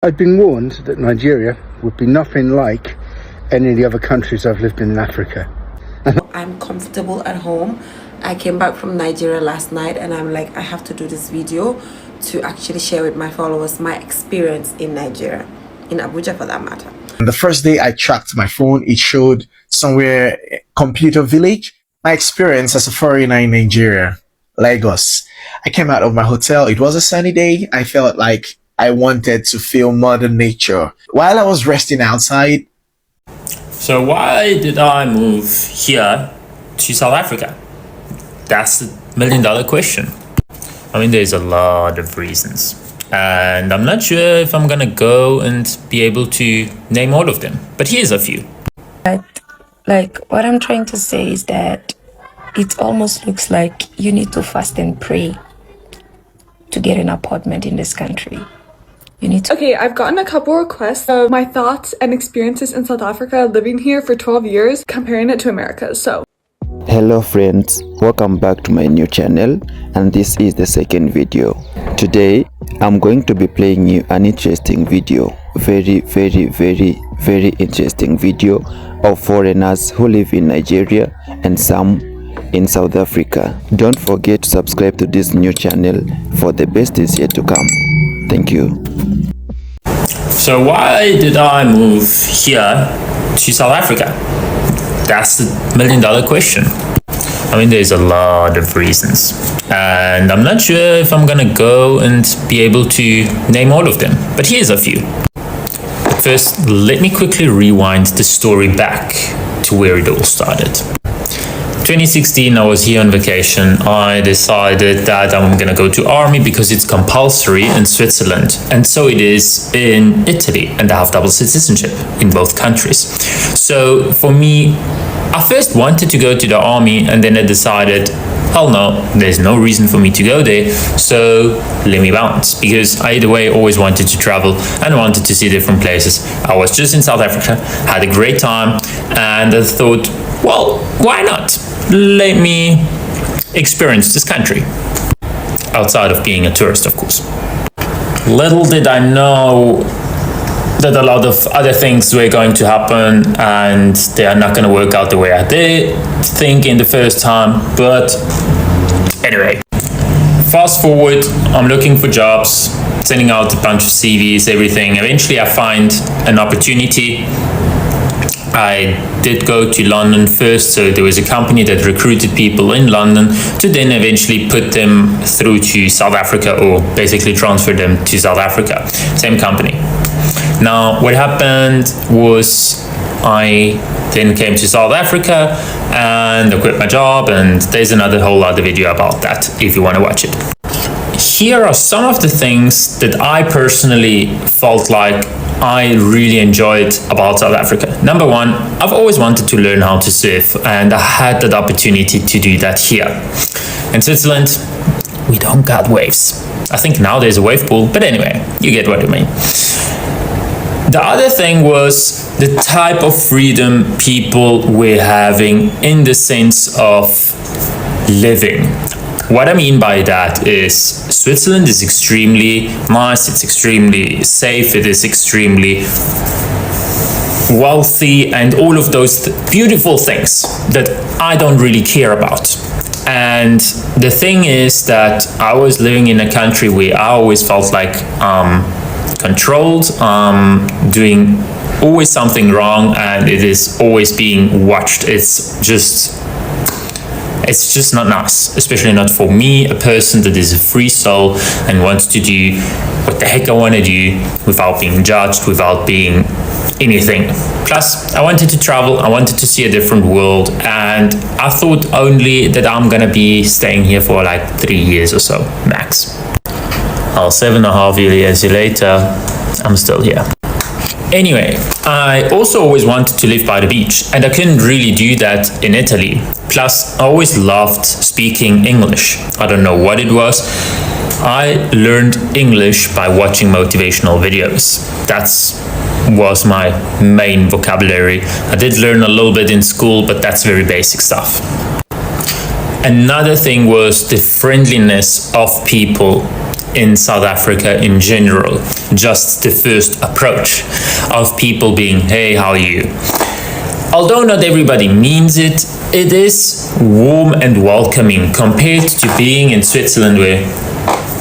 I'd been warned that Nigeria would be nothing like any of the other countries I've lived in Africa. I'm comfortable at home. I came back from Nigeria last night and I'm like, I have to do this video to actually share with my followers my experience in Nigeria, in Abuja for that matter. The first day I tracked my phone, it showed somewhere Computer Village. My experience as a foreigner in Nigeria, Lagos. I came out of my hotel. It was a sunny day. I felt like I wanted to feel Mother Nature. While I was resting outside. So why did I move here to South Africa? That's the million-dollar question. I mean, there's a lot of reasons. And I'm not sure if I'm gonna go and be able to name all of them. But here's a few. What I'm trying to say is that it almost looks like you need to fast and pray to get an apartment in this country. Okay, I've gotten a couple requests of my thoughts and experiences in South Africa, living here for 12 years, comparing it to America. So, hello friends, welcome back to my new channel, and this is the second video. Today I'm going to be playing you an interesting video, very interesting video of foreigners who live in Nigeria and some in South Africa. Don't forget to subscribe to this new channel, for the best is yet to come. Thank you. So why did I move here to South Africa? That's the million-dollar question. I mean, there's a lot of reasons. And I'm not sure if I'm gonna go and be able to name all of them. But here's a few. But first, let me quickly rewind the story back to where it all started. 2016, I was here on vacation. I decided that I'm gonna go to army because it's compulsory in Switzerland, and so it is in Italy, and I have double citizenship in both countries. So for me, I first wanted to go to the army, and then I decided, hell no, there's no reason for me to go there, so let me bounce, because I either way always wanted to travel and wanted to see different places. I was just in South Africa, had a great time, and I thought, well, why not? Let me experience this country, outside of being a tourist, of course. Little did I know that a lot of other things were going to happen and they are not going to work out the way I did think in the first time. But anyway, fast forward, I'm looking for jobs, sending out a bunch of CVs, everything. Eventually I find an opportunity. I did go to London first, so there was a company that recruited people in London to then eventually put them through to South Africa, or basically transfer them to South Africa. Same company. Now, what happened was I then came to South Africa and I quit my job, and there's another whole other video about that if you want to watch it. Here are some of the things that I personally felt like I really enjoyed about South Africa. Number one, I've always wanted to learn how to surf, and I had that opportunity to do that here. In Switzerland, we don't got waves. I think now there's a wave pool, but anyway, you get what I mean. The other thing was the type of freedom people were having in the sense of living. What I mean by that is Switzerland is extremely nice, it's extremely safe, it is extremely wealthy, and all of those beautiful things that I don't really care about. And the thing is that I was living in a country where I always felt like controlled, doing always something wrong, and it is always being watched. It's just not nice, especially not for me, a person that is a free soul and wants to do what the heck I want to do without being judged, without being anything. Plus, I wanted to travel, I wanted to see a different world, and I thought only that I'm gonna be staying here for like 3 years or so, max. Well, 7.5 years later, I'm still here. Anyway, I also always wanted to live by the beach, and I couldn't really do that in Italy. Plus, I always loved speaking English. I don't know what it was. I learned English by watching motivational videos. That was my main vocabulary. I did learn a little bit in school, but that's very basic stuff. Another thing was the friendliness of people in South Africa in general. just the first approach of people being, hey, how are you? Although not everybody means it, it is warm and welcoming compared to being in Switzerland where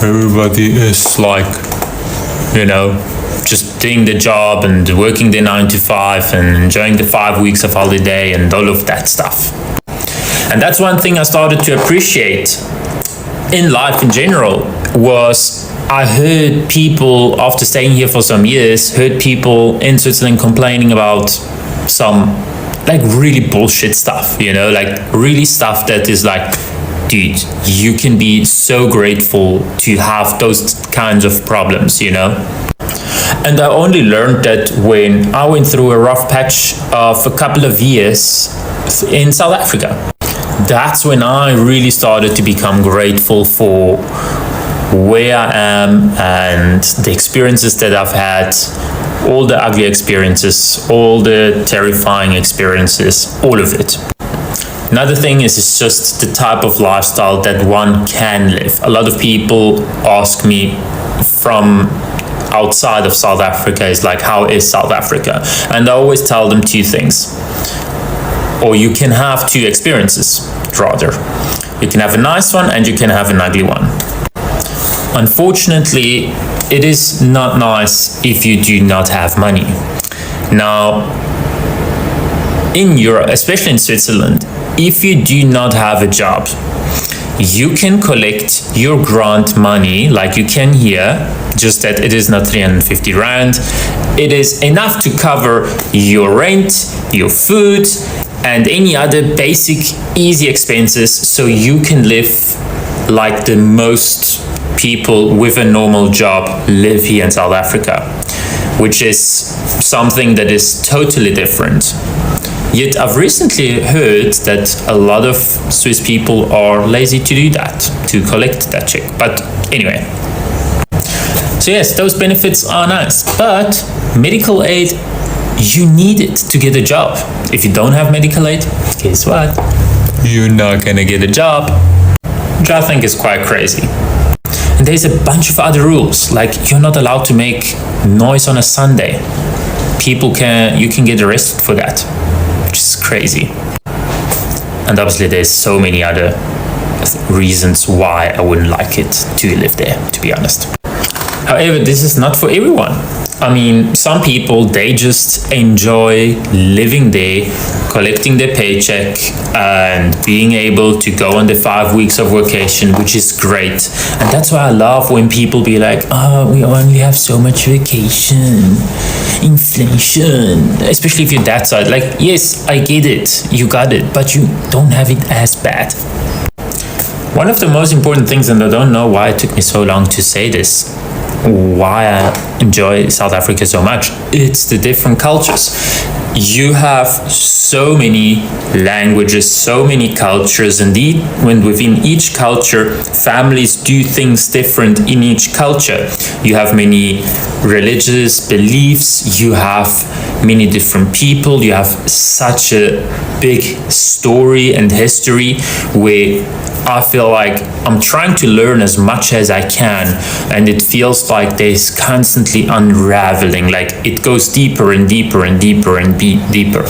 everybody is like, you know, just doing the job and working their 9 to 5 and enjoying the 5 weeks of holiday and all of that stuff. And that's one thing I started to appreciate in life in general was I heard people, after staying here for some years, heard people in Switzerland complaining about some like really bullshit stuff, you know, like really stuff that is like, dude, you can be so grateful to have those kinds of problems, you know. And I only learned that when I went through a rough patch of a couple of years in South Africa. That's when I really started to become grateful for where I am and the experiences that I've had, all the ugly experiences, all the terrifying experiences, all of it. Another thing is it's just the type of lifestyle that one can live. A lot of people ask me from outside of South Africa is like, how is South Africa? And I always tell them two things. Or you can have two experiences, rather. You can have a nice one and you can have an ugly one. Unfortunately, it is not nice if you do not have money. Now, in Europe, especially in Switzerland, if you do not have a job, you can collect your grant money like you can here, just that it is not 350 Rand. It is enough to cover your rent, your food, and any other basic easy expenses, so you can live like the most people with a normal job live here in South Africa, which is something that is totally different. Yet I've recently heard that a lot of Swiss people are lazy to do that, to collect that check. But anyway, so yes, those benefits are nice, but medical aid, you need it to get a job. If you don't have medical aid, guess what? You're not gonna get a job, which I think is quite crazy. And there's a bunch of other rules, like you're not allowed to make noise on a Sunday. You can get arrested for that, which is crazy. And obviously there's so many other reasons why I wouldn't like it to live there, to be honest. However, this is not for everyone. I mean, some people, they just enjoy living there, collecting their paycheck and being able to go on the 5 weeks of vacation, which is great. And that's why I love when people be like, oh, we only have so much vacation, inflation, especially if you're that side. Like, yes, I get it, you got it, but you don't have it as bad. One of the most important things, and I don't know why it took me so long to say this, why I enjoy South Africa so much, it's the different cultures. You have so many languages, so many cultures, and when within each culture, families do things different in each culture. You have many religious beliefs, you have many different people, you have such a big story and history where I feel like I'm trying to learn as much as I can, and it feels like there's constantly unraveling, like it goes deeper and deeper and deeper and deeper.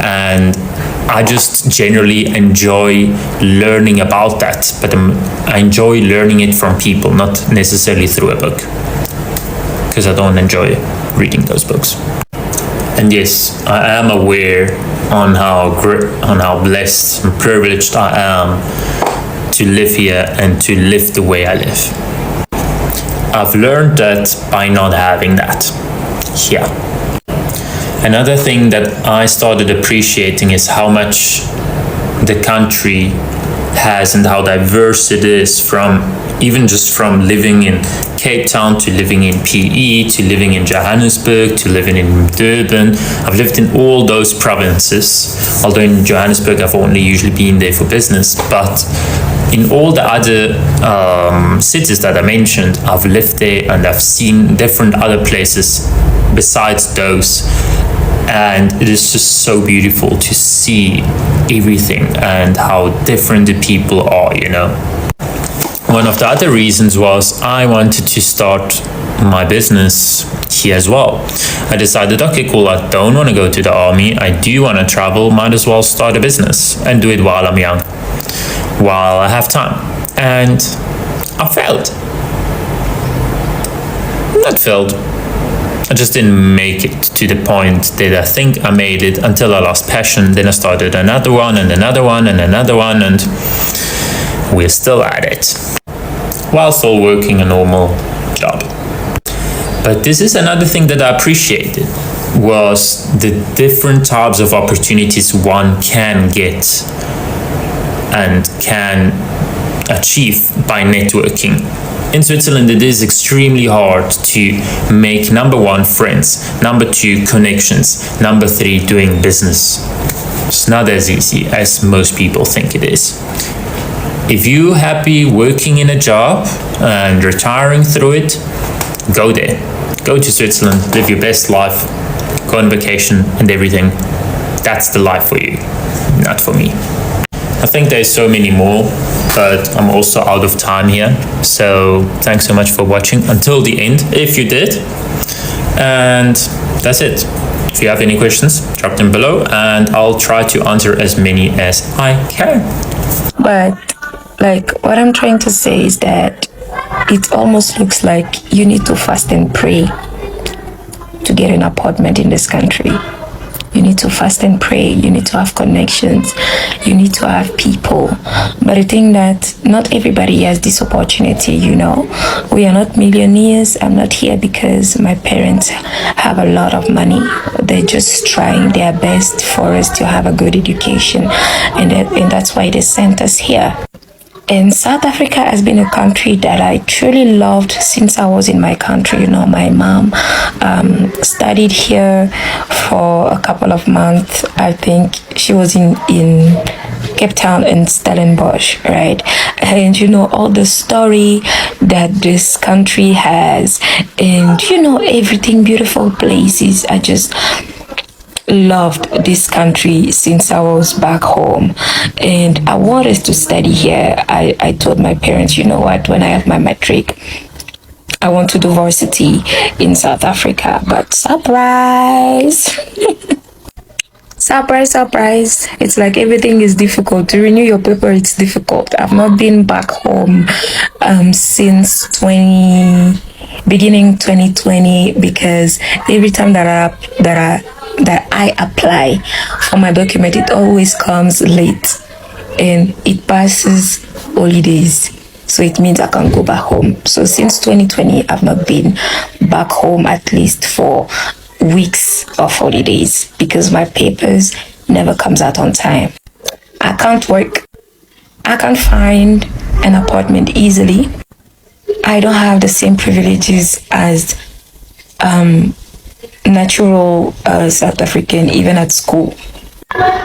And I just generally enjoy learning about that, but I enjoy learning it from people, not necessarily through a book, because I don't enjoy reading those books. And yes, I am aware on how blessed and privileged I am to live here and to live the way I live. I've learned that by not having that here. Another thing that I started appreciating is how much the country has and how diverse it is, from even just from living in Cape Town to living in PE to living in Johannesburg to living in Durban. I've lived in all those provinces, although in Johannesburg I've only usually been there for business, but in all the other cities that I mentioned, I've lived there and I've seen different other places besides those. And it is just so beautiful to see everything and how different the people are, you know. One of the other reasons was I wanted to start my business here as well. I decided, okay, cool, I don't want to go to the army. I do want to travel. Might as well start a business and do it while I'm young, while I have time. And I failed. Not failed. I just didn't make it to the point that I think I made it until I lost passion. Then I started another one and another one and another one, and we're still at it, while still working a normal job. But this is another thing that I appreciated, was the different types of opportunities one can get and can achieve by networking. In Switzerland, it is extremely hard to make, number one, friends, number two, connections, number three, doing business. It's not as easy as most people think it is. If you're happy working in a job and retiring through it, go there. Go to Switzerland, live your best life, go on vacation and everything. That's the life for you, not for me. I think there's so many more, but I'm also out of time here. So thanks so much for watching until the end, if you did. And that's it. If you have any questions, drop them below and I'll try to answer as many as I can. But like what I'm trying to say is that it almost looks like you need to fast and pray to get an apartment in this country. You need to fast and pray. You need to have connections. You need to have people. But I think that not everybody has this opportunity, you know. We are not millionaires. I'm not here because my parents have a lot of money. They're just trying their best for us to have a good education. And that's why they sent us here. And South Africa has been a country that I truly loved since I was in my country. You know, my mom studied here for a couple of months. I think she was in Cape Town and Stellenbosch, right? And you know, all the story that this country has, and you know, everything, beautiful places. I just loved this country since I was back home, and I wanted to study here. I told my parents, you know what, when I have my matric, I want to do varsity in South Africa. But surprise! surprise, it's like everything is difficult. To renew your paper, it's difficult. I've not been back home since beginning 2020, because every time that I apply for my document, it always comes late and it passes holidays, so it means I can't go back home. So since 2020 I've not been back home, at least for weeks of holidays, because my papers never comes out on time. I can't work, I can't find an apartment easily. I don't have the same privileges as natural South African, even at school.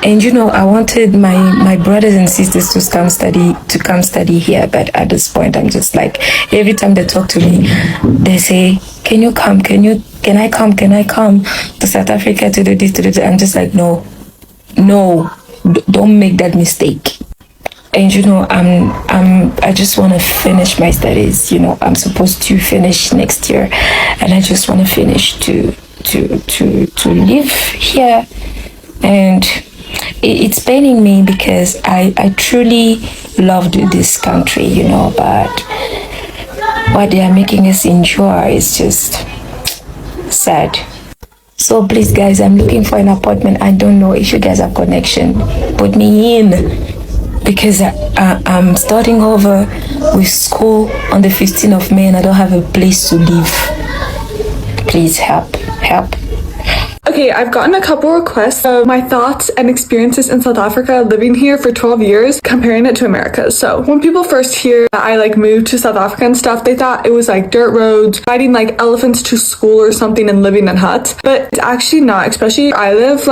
And you know, I wanted my brothers and sisters to come study here, but at this point I'm just like, every time they talk to me, they say, can you come, can I come to South Africa to do this, to do that? I'm just like, no, don't make that mistake. And you know, I just want to finish my studies. You know, I'm supposed to finish next year, and I just want to finish to live here. And it's paining me because I truly loved this country, you know, but what they are making us endure is just sad. So please guys, I'm looking for an apartment. I don't know if you guys have connection, put me in, because I'm starting over with school on the 15th of May and I don't have a place to live. Please help. Okay, I've gotten a couple requests of my thoughts and experiences in South Africa living here for 12 years, comparing it to America. So when people first hear that I like moved to South Africa and stuff, they thought it was like dirt roads, riding like elephants to school or something and living in huts. But it's actually not, especially where I live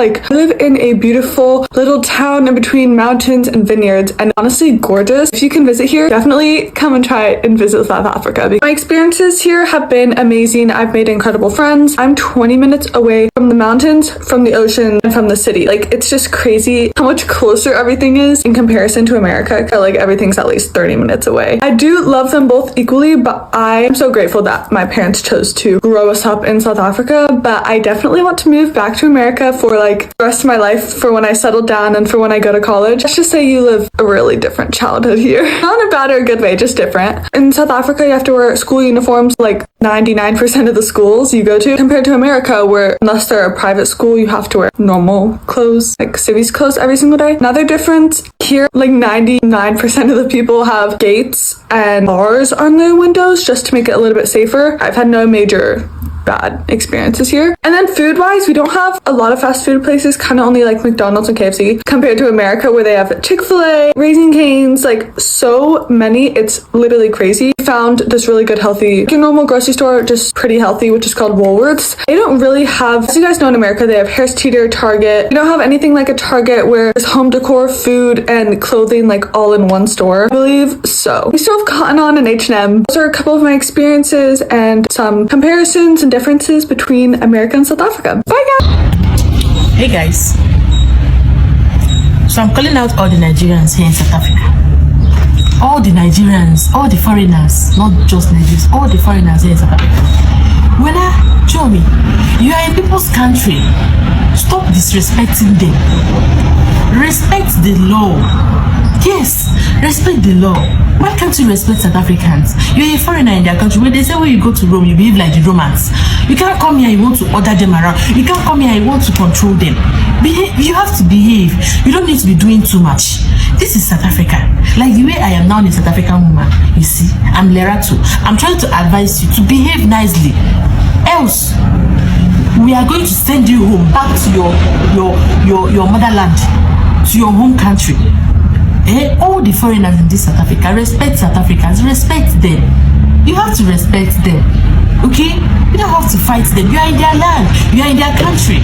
in a beautiful little town in between mountains and vineyards, and honestly gorgeous. If you can visit here, definitely come and try and visit South Africa. My experiences here have been amazing. I've made incredible friends. I'm 20 minutes away from the mountains from the ocean and from the city. Like, it's just crazy how much closer everything is in comparison to America. Like, everything's at least 30 minutes away. I do love them both equally, but I am so grateful that my parents chose to grow us up in South Africa. But I definitely want to move back to America for like the rest of my life, for when I settle down and for when I go to college. Let's just say you live a really different childhood here. Not in a bad or a good way, just different. In South Africa, you have to wear school uniforms like 99% of the schools you go to, compared to America, where unless they're a private school, you have to wear normal clothes, like civies clothes every single day. Another difference here, like 99% of the people have gates and bars on their windows just to make it a little bit safer. I've had no major bad experiences here. And then food wise, we don't have a lot of fast food places, kind of only like McDonald's and KFC, compared to America where they have Chick-fil-A, Raising Cane's, like so many. It's literally crazy. Found this really good healthy, like your normal grocery store, just pretty healthy, which is called Woolworths. They don't really have, as you guys know, in America they have Harris Teeter, Target. They don't have anything like a Target where there's home decor, food, and clothing like all in one store, I believe. So we still have Cotton On and H&M. Those are a couple of my experiences and some comparisons and differences between America and South Africa. Bye guys! Hey guys, so I'm calling out all the Nigerians here in South Africa. All the Nigerians, all the foreigners, not just Nigerians, all the foreigners here in South Africa. Show me, you are in people's country. Stop disrespecting them. Respect the law. Yes, respect the law. Why can't you respect South Africans? You're a foreigner in their country. When they say when you go to Rome, you behave like the Romans. You can't come here and you want to order them around. You can't come here and you want to control them. You have to behave. You don't need to be doing too much. This is South Africa. Like the way I am now a South African woman, you see, I'm Lerato. I'm trying to advise you to behave nicely. Else, we are going to send you home, back to your motherland, to your home country. All the foreigners in this South Africa, respect South Africans, respect them. You have to respect them, okay? You don't have to fight them. You are in their land, you are in their country.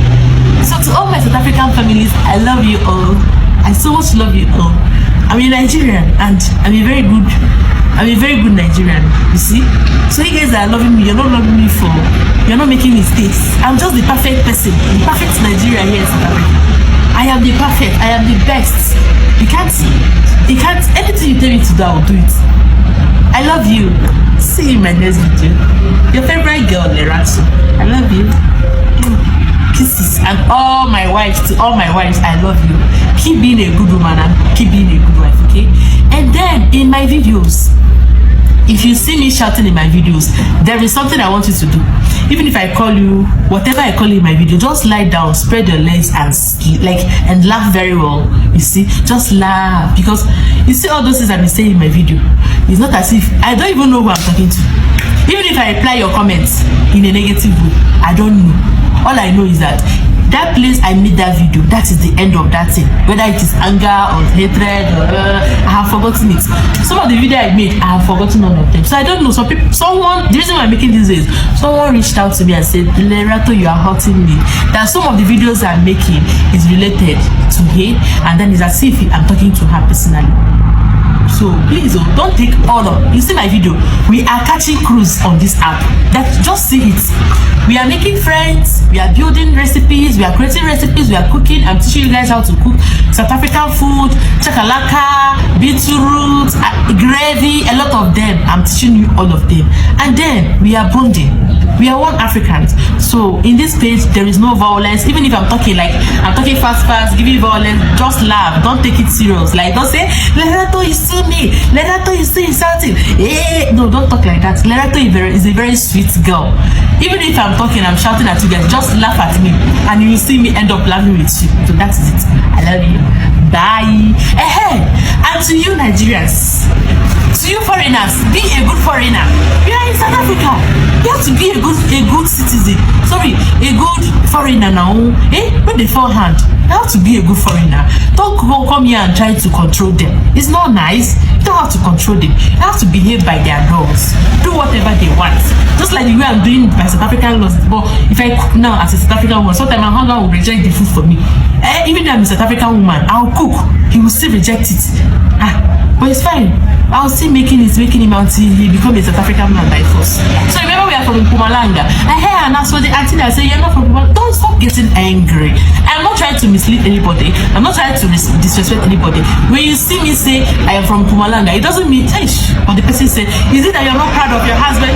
So to all my South African families, I love you all. I so much love you all. I'm a Nigerian and I'm a very good Nigerian, you see? So you guys are loving me, you're not loving me for, you're not making mistakes. I'm just the perfect person, the perfect Nigerian here in South Africa. I am the perfect, I am the best. You can't, anything you tell me to do, I will do it. I love you. See you in my next video. Your favorite girl, Lerato. I love you. Kisses. And all my wives, to all my wives, I love you. Keep being a good woman and keep being a good wife, okay? And then, in my videos, if you see me shouting in my videos, there is something I want you to do. Even if I call you, whatever I call you in my video, just lie down, spread your legs and laugh very well. You see, just laugh, because you see all those things I've been saying in my video. It's not as if I don't even know who I'm talking to. Even if I reply your comments in a negative way, I don't know. All I know is that place I made that video, that is the end of that thing. Whether it is anger or hatred or I have forgotten it. Some of the video I made, I have forgotten all of them. So I don't know. The reason why I'm making this is someone reached out to me and said, Lerato, you are hurting me. That some of the videos I'm making is related to hate, and then it's as if I'm talking to her personally. So please don't take all of, you see my video, we are catching cruise on this app. Just see it. We are making friends, we are building recipes, we are creating recipes, we are cooking. I'm teaching you guys how to cook South African food, chakalaka, beetroot, gravy, a lot of them. I'm teaching you all of them. And then we are bonding. We are one Africans. So in this page, there is no violence. Even if I'm talking fast, giving violence, just laugh. Don't take it serious. Like, don't say, Lerato is so me. Lerato is so insulting. No, don't talk like that. Lerato is a very sweet girl. Even if I'm talking, I'm shouting at you guys, just laugh at me. And you will see me end up laughing with you. So that is it. I love you. Bye. And to you Nigerians, to you foreigners, be a good foreigner. You are in South Africa. You have to be a good citizen. Sorry, a good foreigner now. With the forehand. You have to be a good foreigner. Don't come here and try to control them. It's not nice. don't have to control them. You have to behave by their laws. Do whatever they want. Just like the way I'm doing by South African laws. But if I cook now as a South African woman, sometimes my husband will reject the food for me. Even though I'm a South African woman, I'll cook. He will still reject it. But it's fine. I'll still making him until he becomes a South African man by force. So remember, we are from Mpumalanga. I hear and ask for the auntie that say you're not from Mpumalanga. Don't stop getting angry. I'm not trying to mislead anybody. I'm not trying to disrespect anybody. When you see me say I am from Mpumalanga, it doesn't mean but the person say, is it that you're not proud of your husband?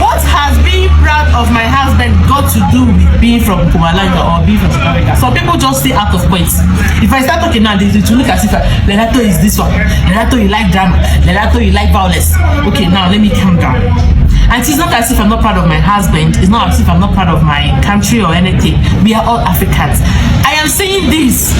What has being proud of my husband got to do with being from Mpumalanga or being from South Africa? Some people just stay out of points. If I start talking now, they will look as if Lenato is this one. Lenato, you like drama. Lenato, you like violence. Okay, now let me calm down. And it's not as if I'm not proud of my husband. It's not as if I'm not proud of my country or anything. We are all Africans. I am saying this.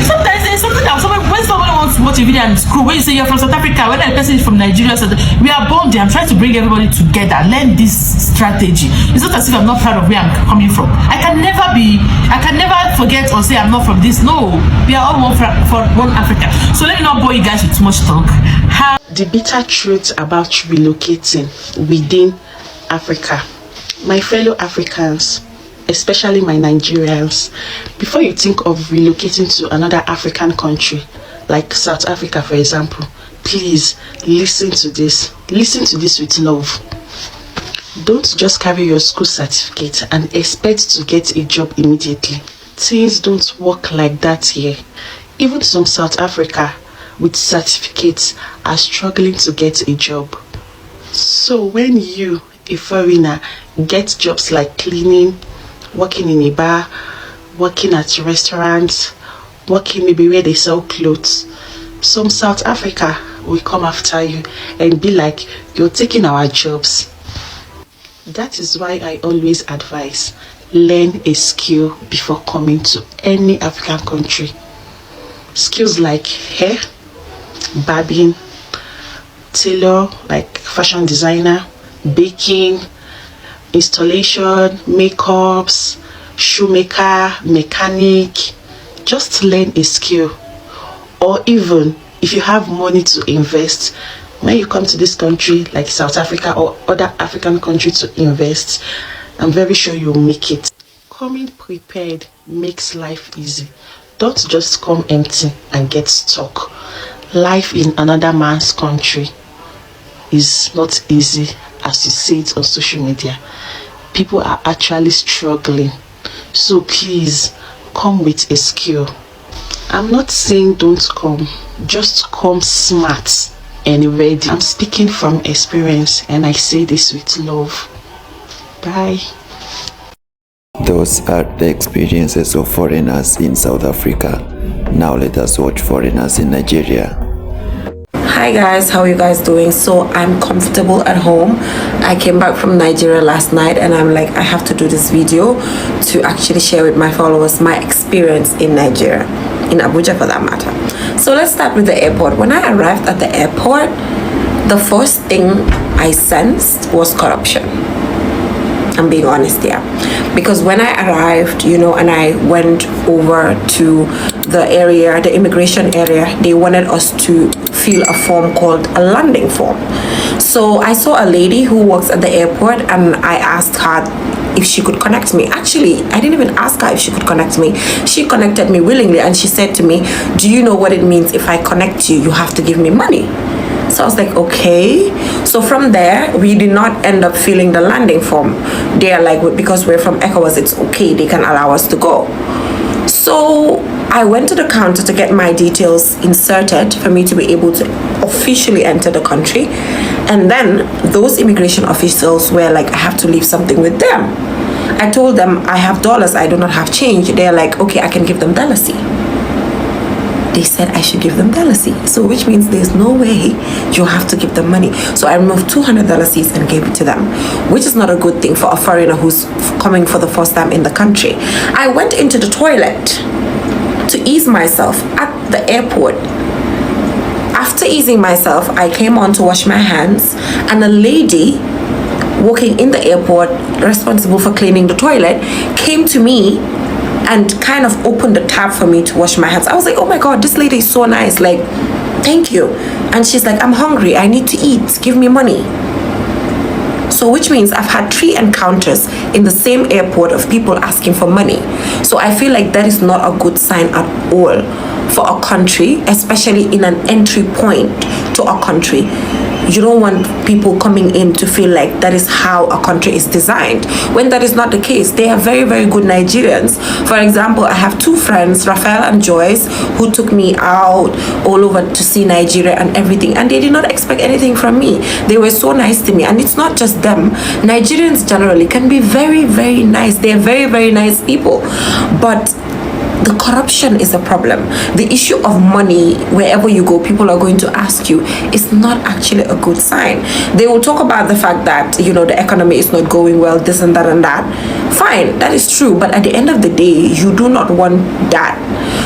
Sometimes there's something that when somebody wants to watch a video and screw, when you say you're from South Africa, when a person is from Nigeria, we are born there. I'm trying to bring everybody together. Learn this strategy. It's not as if I'm not proud of where I'm coming from. I can never forget or say I'm not from this. No, we are all one Africa. So let me not bore you guys with too much talk. The bitter truth about relocating within Africa. My fellow Africans, especially my Nigerians, before you think of relocating to another African country, like South Africa for example, please listen to this. Listen to this with love. Don't just carry your school certificate and expect to get a job immediately. Things don't work like that here. Even some South Africa with certificates are struggling to get a job. So when you, a foreigner, get jobs like cleaning, working in a bar, working at restaurants, working maybe where they sell clothes, some South Africa will come after you and be like, you're taking our jobs. That is why I always advise, learn a skill before coming to any African country. Skills like hair, barbing, tailor, like fashion designer, baking, installation, makeups, shoemaker, mechanic. Just learn a skill. Or even if you have money to invest, when you come to this country like South Africa or other African countries to invest, I'm very sure you'll make it. Coming prepared makes life easy. Don't just come empty and get stuck. Life in another man's country is not easy as you see it on social media. People are actually struggling. So please come with a skill. I'm not saying don't come, just come smart and ready. I'm speaking from experience and I say this with love. Bye. Those are the experiences of foreigners in South Africa. Now let us watch foreigners in Nigeria. Hi guys, how are you guys doing? So I'm comfortable at home. I came back from Nigeria last night and I'm like, I have to do this video to actually share with my followers my experience in Nigeria, in Abuja for that matter. So let's start with the airport. When I arrived at the airport, the first thing I sensed was corruption. I'm being honest here, because when I arrived, you know, and I went over to the area, the immigration area, they wanted us to fill a form called a landing form. So I saw a lady who works at the airport and I asked her if she could connect me. Actually, I didn't even ask her if she could connect me. She connected me willingly and she said to me, do you know what it means if I connect you, you have to give me money? So I was like, okay. So from there, we did not end up filling the landing form. They are like, because we're from ECOWAS, it's okay, they can allow us to go. So I went to the counter to get my details inserted for me to be able to officially enter the country. And then those immigration officials were like, I have to leave something with them. I told them I have dollars, I do not have change. They're like, okay, I can give them Dalasi. They said I should give them Dalasi. So which means there's no way you have to give them money. So I removed $200 and gave it to them, which is not a good thing for a foreigner who's coming for the first time in the country. I went into the toilet to ease myself at the airport. After easing myself, I came on to wash my hands, and a lady working in the airport, responsible for cleaning the toilet, came to me and kind of opened the tap for me to wash my hands. I was like, oh my God, this lady is so nice. Like, Thank you. And she's like, I'm hungry, I need to eat, give me money. So which means I've had 3 encounters in the same airport of people asking for money. So I feel like that is not a good sign at all for a country, especially in an entry point to a country. You don't want people coming in to feel like that is how a country is designed, when that is not the case. They are very, very good Nigerians. For example, I have 2 friends, Raphael and Joyce, who took me out all over to see Nigeria and everything, and they did not expect anything from me. They were so nice to me. And it's not just them. Nigerians generally can be very, very nice. They're very, very nice people. But the corruption is a problem. The issue of money, wherever you go, people are going to ask you, is not actually a good sign. They will talk about the fact that, you know, the economy is not going well, this and that and that. Fine, that is true. But at the end of the day, you do not want that.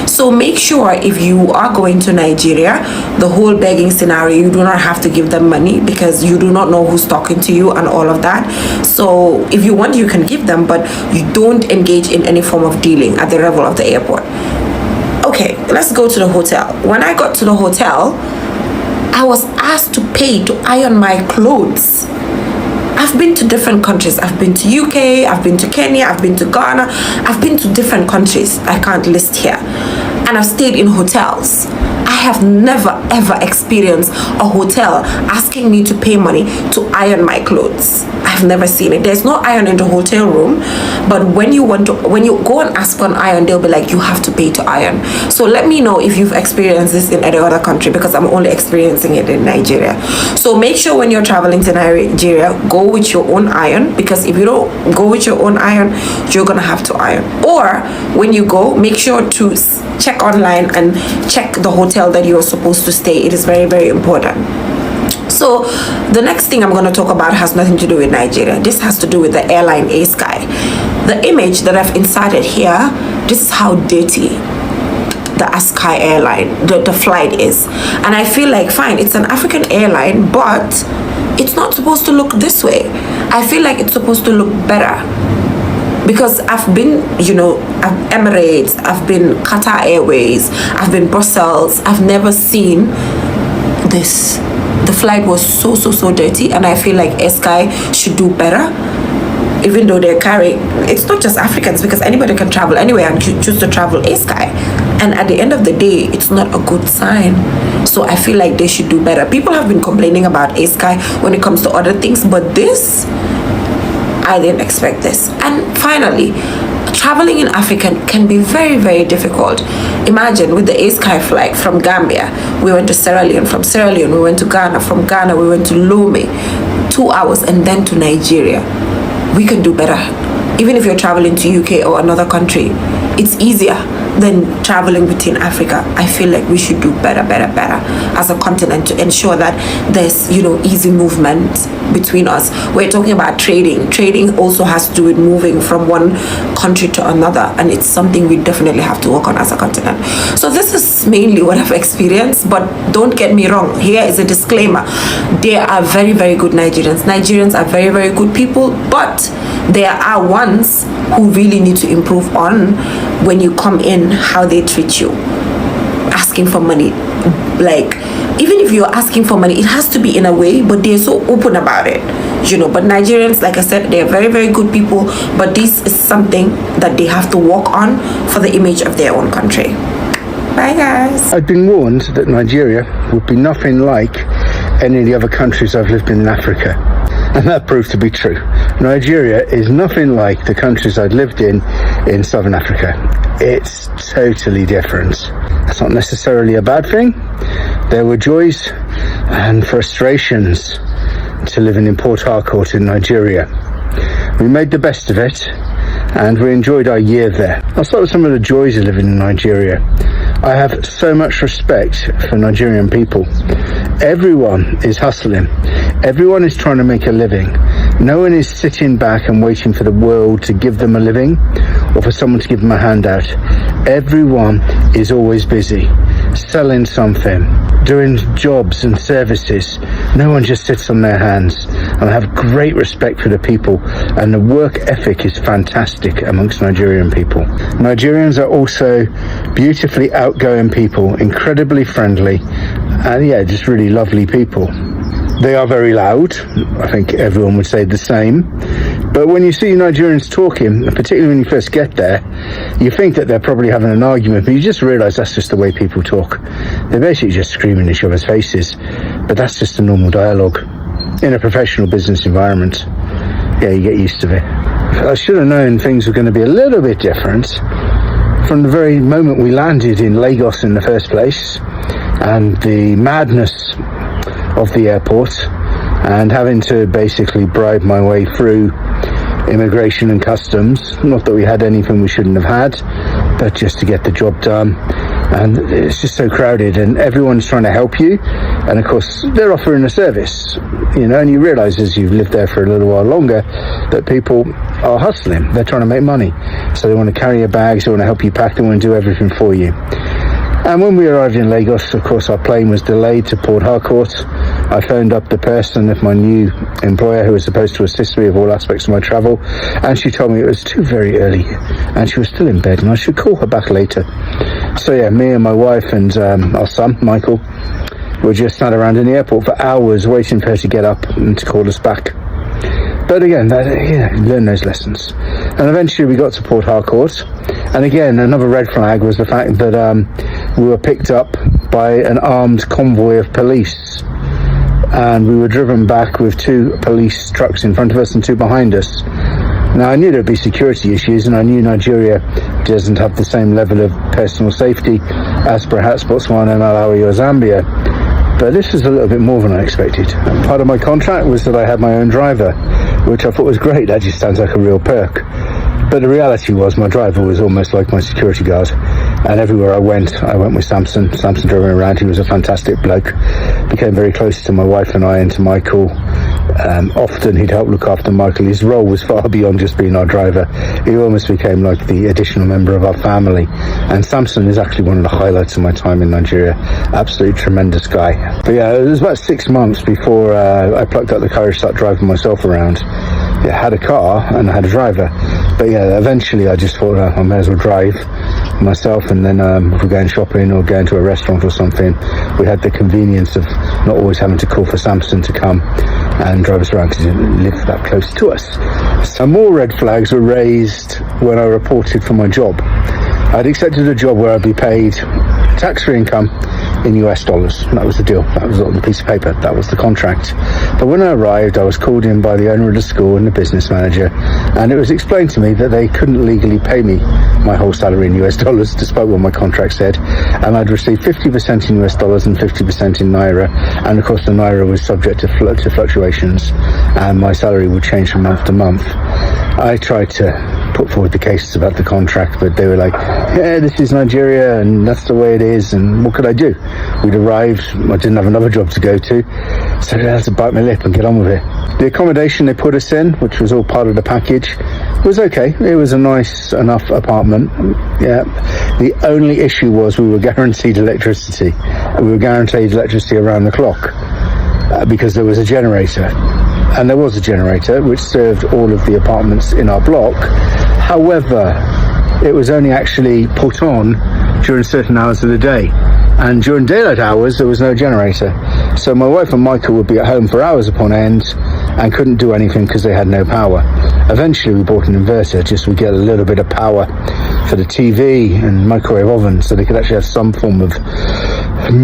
So make sure if you are going to Nigeria, the whole begging scenario, you do not have to give them money because you do not know who's talking to you and all of that. So if you want, you can give them, but you don't engage in any form of dealing at the level of the airport. Okay, let's go to the hotel. When I got to the hotel, I was asked to pay to iron my clothes. I've been to different countries. I've been to UK, I've been to Kenya, I've been to Ghana, I've been to different countries I can't list here. And I've stayed in hotels. I have never ever experienced a hotel asking me to pay money to iron my clothes. I've never seen it. There's no iron in the hotel room, but when you go and ask for an iron, they'll be like, you have to pay to iron. So let me know if you've experienced this in any other country, because I'm only experiencing it in Nigeria. So make sure when you're traveling to Nigeria, go with your own iron, because if you don't go with your own iron, you're gonna have to iron. Or when you go, make sure to check online and check the hotel that you are supposed to stay. It is very, very important. So the next thing I'm going to talk about has nothing to do with Nigeria. This has to do with the airline A-Sky. The image that I've inserted here, this is how dirty the A-Sky airline, the flight is. And I feel like, fine, it's an African airline, but it's not supposed to look this way. I feel like it's supposed to look better. Because I've been, I've Emirates, I've been Qatar Airways, I've been Brussels. I've never seen this. The flight was so dirty, and I feel like Sky should do better. Even though they're carrying, it's not just Africans, because anybody can travel anywhere and choose to travel Sky. And at the end of the day, it's not a good sign. So I feel like they should do better. People have been complaining about Sky when it comes to other things, but this, I didn't expect this. And finally, traveling in Africa can be very, very difficult. Imagine with the A-Sky flight from Gambia, we went to Sierra Leone. From Sierra Leone, we went to Ghana. From Ghana, we went to Lomé, 2 hours, and then to Nigeria. We can do better. Even if you're traveling to UK or another country, it's easier than traveling between Africa. I feel like we should do better as a continent to ensure that there's, easy movement between us. We're talking about trading. Trading also has to do with moving from one country to another, and it's something we definitely have to work on as a continent. So this is mainly what I've experienced, but don't get me wrong. Here is a disclaimer. There are very, very good Nigerians. Nigerians are very, very good people, but there are ones who really need to improve on when you come in, how they treat you, asking for money. Like, even if you're asking for money, it has to be in a way, but they're so open about it, but Nigerians, like I said, they're very, very good people, but this is something that they have to work on for the image of their own country. Bye guys. I've been warned that Nigeria would be nothing like any of the other countries I've lived in Africa, and that proved to be true. Nigeria is nothing like the countries I'd lived in Southern Africa. It's totally different. That's not necessarily a bad thing. There were joys and frustrations to living in Port Harcourt in Nigeria. We made the best of it, and we enjoyed our year there. I'll start with some of the joys of living in Nigeria. I have so much respect for Nigerian people. Everyone is hustling. Everyone is trying to make a living. No one is sitting back and waiting for the world to give them a living or for someone to give them a handout. Everyone is always busy, selling something, doing jobs and services. No one just sits on their hands. And I have great respect for the people, and the work ethic is fantastic amongst Nigerian people. Nigerians are also beautifully outgoing people, incredibly friendly, And yeah, just really lovely people. They are very loud. I think everyone would say the same. But when you see Nigerians talking, particularly when you first get there, you think that they're probably having an argument, but you just realise that's just the way people talk. They're basically just screaming in each other's faces, but that's just a normal dialogue in a professional business environment. Yeah, you get used to it. I should have known things were going to be a little bit different from the very moment we landed in Lagos in the first place, and the madness of the airport, and having to basically bribe my way through immigration and customs. Not that we had anything we shouldn't have had, but just to get the job done. And it's just so crowded, and everyone's trying to help you, and of course they're offering a service, you know, and you realise as you've lived there for a little while longer that people are hustling. They're trying to make money, so they want to carry your bags, they want to help you pack, they want to do everything for you. And when we arrived in Lagos, of course, our plane was delayed to Port Harcourt. I phoned up the person of my new employer who was supposed to assist me with all aspects of my travel, and she told me it was too very early and she was still in bed and I should call her back later. So yeah, me and my wife and our son, Michael, were just sat around in the airport for hours waiting for her to get up and to call us back. But again, learn those lessons. And eventually we got to Port Harcourt, and again, another red flag was the fact that we were picked up by an armed convoy of police, and we were driven back with 2 police trucks in front of us and 2 behind us. Now, I knew there'd be security issues, and I knew Nigeria doesn't have the same level of personal safety as perhaps Botswana, Malawi or Zambia. But this was a little bit more than I expected. Part of my contract was that I had my own driver, which I thought was great. That just sounds like a real perk. But the reality was my driver was almost like my security guard. And everywhere I went with Samson. Samson drove me around. He was a fantastic bloke. Became very close to my wife and I and to Michael. Often he'd help look after Michael. His role was far beyond just being our driver. He almost became like the additional member of our family. And Samson is actually one of the highlights of my time in Nigeria. Absolutely tremendous guy. But yeah, it was about 6 months before I plucked up the courage to start driving myself around. Yeah, I had a car and I had a driver. But yeah, eventually I just thought I may as well drive myself, and then if we're going shopping or going to a restaurant or something, we had the convenience of not always having to call for Samson to come and drive us around because he didn't live that close to us. Some more red flags were raised when I reported for my job. I'd accepted a job where I'd be paid tax-free income in US dollars. That was the deal. That was on the piece of paper. That was the contract. But when I arrived, I was called in by the owner of the school and the business manager, and it was explained to me that they couldn't legally pay me my whole salary in US dollars, despite what my contract said, and I'd receive 50% in US dollars and 50% in Naira, and of course the Naira was subject to fluctuations, and my salary would change from month to month. I tried to put forward the cases about the contract, but they were like, yeah, this is Nigeria and that's the way it is, and what could I do? We'd arrived, I didn't have another job to go to, so I had to bite my lip and get on with it. The accommodation they put us in, which was all part of the package, was okay. It was a nice enough apartment. Yeah. The only issue was we were guaranteed electricity. We were guaranteed electricity around the clock because there was a generator. And there was a generator which served all of the apartments in our block. However, it was only actually put on during certain hours of the day. And during daylight hours, there was no generator. So my wife and Michael would be at home for hours upon end and couldn't do anything because they had no power. Eventually, we bought an inverter just so we get a little bit of power for the TV and microwave oven so they could actually have some form of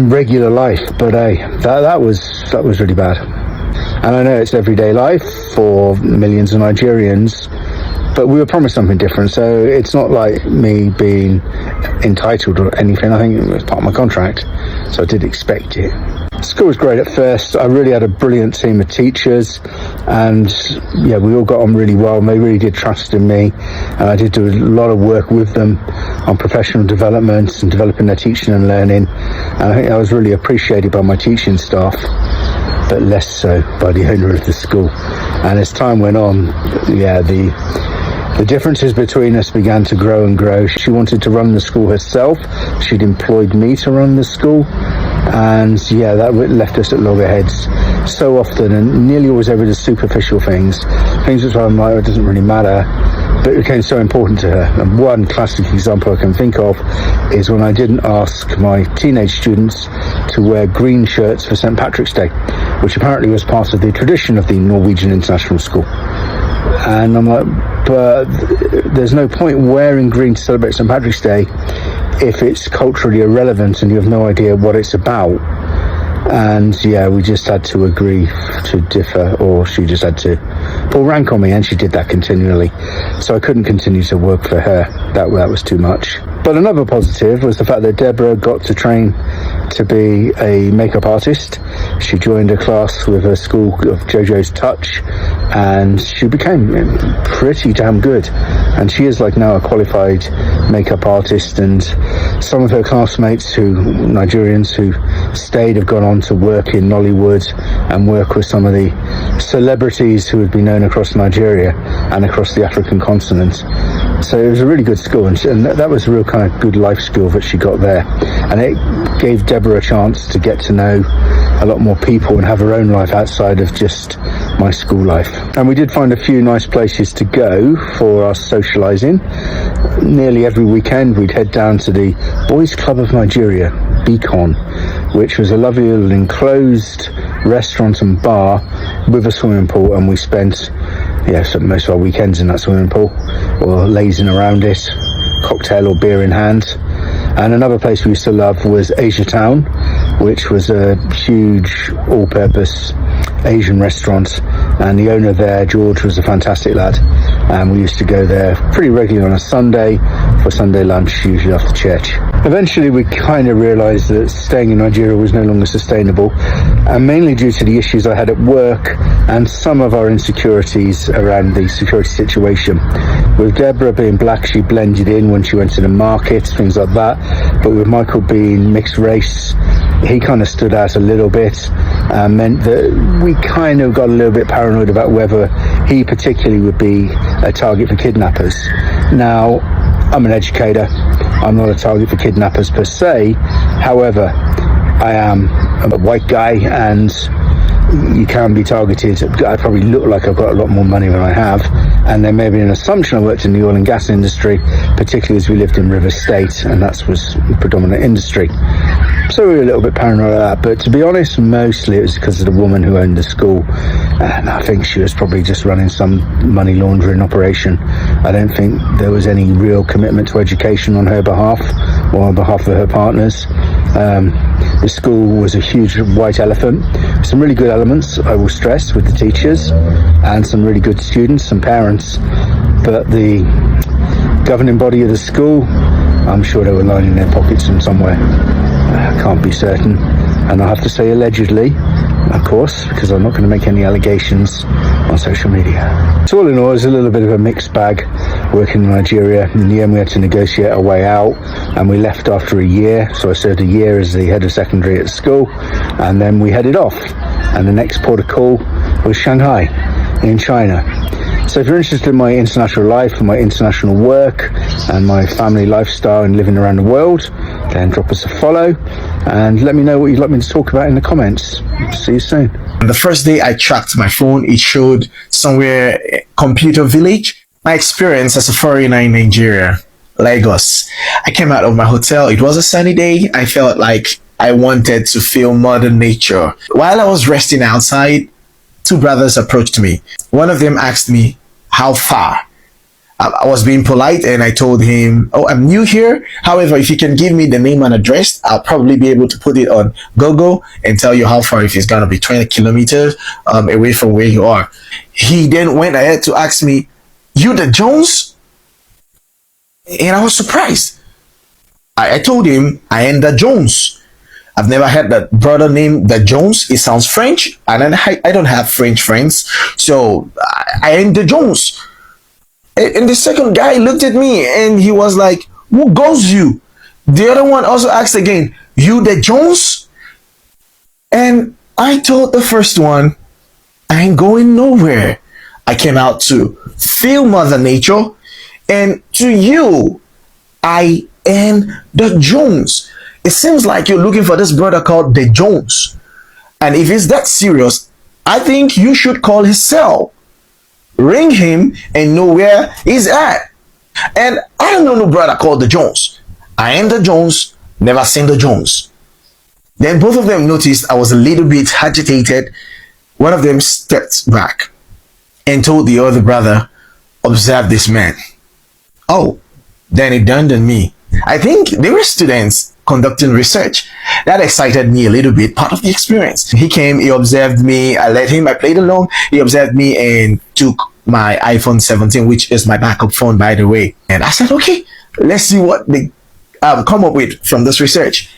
regular life. But hey, that was really bad. And I know it's everyday life for millions of Nigerians, but we were promised something different, so it's not like me being entitled or anything. I think it was part of my contract, so I did expect it. School was great at first. I really had a brilliant team of teachers, and yeah, we all got on really well, and they really did trust in me, and I did do a lot of work with them on professional development and developing their teaching and learning, and I think I was really appreciated by my teaching staff, but less so by the owner of the school. And as time went on, yeah, the differences between us began to grow and grow. She wanted to run the school herself. She'd employed me to run the school. And yeah, that left us at loggerheads so often, and nearly always over the superficial things which I'm like, it doesn't really matter. but it became so important to her. And one classic example I can think of is when I didn't ask my teenage students to wear green shirts for St. Patrick's Day, which apparently was part of the tradition of the Norwegian International School. And I'm like, but there's no point wearing green to celebrate St. Patrick's Day if it's culturally irrelevant and you have no idea what it's about. And yeah, we just had to agree to differ, or she just had to pull rank on me, and she did that continually. So I couldn't continue to work for her. That was too much. But another positive was the fact that Deborah got to train to be a makeup artist. She joined a class with a school of JoJo's Touch, and she became pretty damn good. And she is like now a qualified makeup artist, and some of her classmates Nigerians who stayed, have gone on to work in Nollywood and work with some of the celebrities who would be known across Nigeria and across the African continent. So it was a really good school, and that was a real kind of good life skill that she got there. And it gave Deborah a chance to get to know a lot more people and have her own life outside of just my school life. And we did find a few nice places to go for our socialising. Nearly every weekend we'd head down to the Boys Club of Nigeria, Beacon, which was a lovely little enclosed restaurant and bar with a swimming pool, and we spent most of our weekends in that swimming pool or lazing around it, cocktail or beer in hand. And another place we used to love was Asia Town, which was a huge all-purpose Asian restaurant, and the owner there, George, was a fantastic lad, and we used to go there pretty regularly on a Sunday for Sunday lunch, usually after church. Eventually we kind of realised that staying in Nigeria was no longer sustainable, and mainly due to the issues I had at work and some of our insecurities around the security situation. With Deborah being black, she blended in when she went to the market, things like that, but with Michael being mixed race, he kind of stood out a little bit, and meant that we kind of got a little bit paranoid about whether he particularly would be a target for kidnappers. Now, I'm an educator, I'm not a target for kidnappers per se, however, I'm a white guy and you can be targeted. I probably look like I've got a lot more money than I have, and there may be an assumption I worked in the oil and gas industry, particularly as we lived in River State, and that was the predominant industry. So we were a little bit paranoid of that, but to be honest, mostly it was because of the woman who owned the school, and I think she was probably just running some money laundering operation. I don't think there was any real commitment to education on her behalf or on behalf of her partners. The school was a huge white elephant. Some really good elements, I will stress, with the teachers, and some really good students and parents, but the governing body of the school, I'm sure they were lining their pockets from somewhere. I can't be certain, and I have to say allegedly, of course, because I'm not going to make any allegations on social media. So all in all, it was a little bit of a mixed bag working in Nigeria. In the end, we had to negotiate our way out, and we left after a year. So I served a year as the head of secondary at school, and then we headed off. And the next port of call was Shanghai in China. So if you're interested in my international life and my international work and my family lifestyle and living around the world, then drop us a follow and let me know what you'd like me to talk about in the comments. See you soon. The first day I tracked my phone, it showed somewhere computer village. My experience as a foreigner in Nigeria, Lagos. I came out of my hotel. It was a sunny day. I felt like I wanted to feel Mother Nature. While I was resting outside, two brothers approached me. One of them asked me, how far? I was being polite and I told him, oh, I'm new here. However, if you can give me the name and address, I'll probably be able to put it on Google and tell you how far, if it's going to be 20 kilometers away from where you are. He then went ahead to ask me, you the Jones? And I was surprised. I told him, I am the Jones. I've never had that brother named the Jones. It sounds French, and I don't have French friends, so I am the Jones. And the second guy looked at me and he was like, who goes you? The other one also asked again, you the Jones? And I told the first one, I ain't going nowhere. I came out to feel Mother Nature, and to you, I am the Jones. It seems like you're looking for this brother called the Jones. And if it's that serious, I think you should call his cell. ring him and know where he's at. And I don't know no brother called the Jones. I am the Jones, never seen the Jones. Then both of them noticed I was a little bit agitated. One of them stepped back and told the other brother, observe this man. Oh, then it dawned on me. I think they were students conducting research. That excited me a little bit, part of the experience. He came, he observed me, I let him, I played along. He observed me and took my iPhone 17, which is my backup phone, by the way. And I said, okay, let's see what they come up with from this research.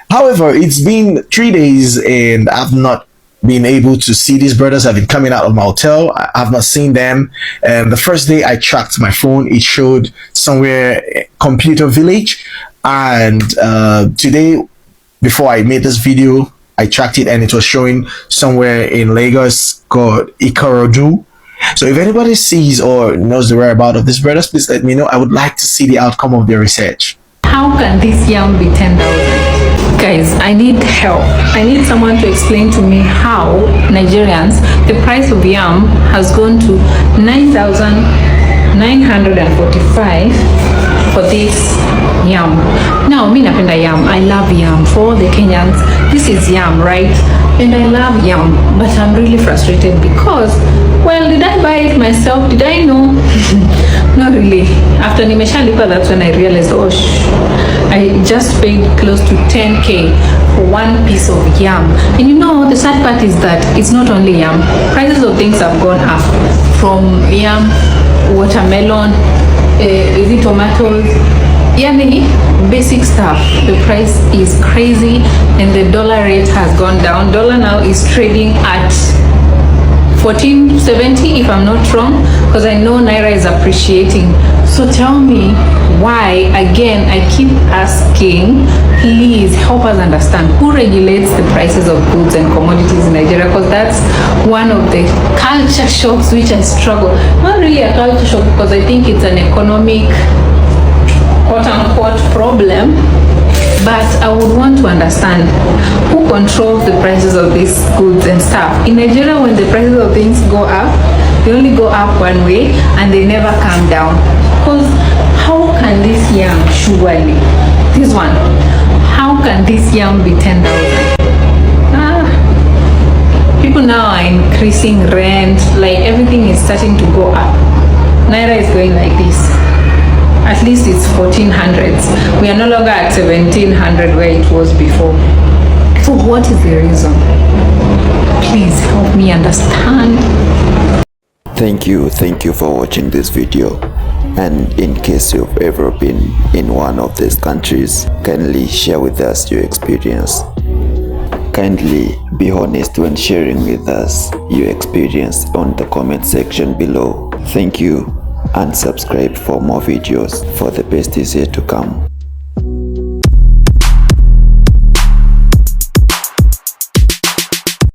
However, it's been 3 days and I've not been able to see these brothers. I've been coming out of my hotel. I've not seen them. And the first day I tracked my phone, it showed somewhere Computer Village. And today, before I made this video, I tracked it and it was showing somewhere in Lagos called Ikorodu. So if anybody sees or knows the whereabouts of these brothers, please let me know. I would like to see the outcome of their research. How can this yam be 10,000? Guys, I need help. I need someone to explain to me how Nigerians, the price of yam has gone to 9,945 for this yam. Now, me napenda yam. I love yam. For the Kenyans, this is yam, right? And I love yam, but I'm really frustrated because, well, did I buy it myself? Did I know? Not really. After nimeshalipa, that's when I realized, oh, I just paid close to 10K for one piece of yam. And you know, the sad part is that it's not only yam. Prices of things have gone up. From yam, watermelon, tomatoes, yani basic stuff. The price is crazy and the dollar rate has gone down. Dollar now is trading at 14.70 if I'm not wrong, because I know Naira is appreciating. So tell me why, again, I keep asking, please help us understand who regulates the prices of goods and commodities in Nigeria, because that's one of the culture shocks which I struggle. Not really a culture shock, because I think it's an economic quote-unquote problem, but I would want to understand who controls the prices of these goods and stuff. In Nigeria, when the prices of things go up, they only go up one way and they never come down. Because how can this yam, surely, this one, how can this yam be 10,000? People now are increasing rent, like everything is starting to go up. Naira is going like this. At least it's 1400s. We are no longer at 1700 where it was before. So what is the reason? Please help me understand. Thank you for watching this video. And in case you've ever been in one of these countries, kindly share with us your experience. Kindly be honest when sharing with us your experience on the comment section below. Thank you, and subscribe for more videos, for the best is yet to come.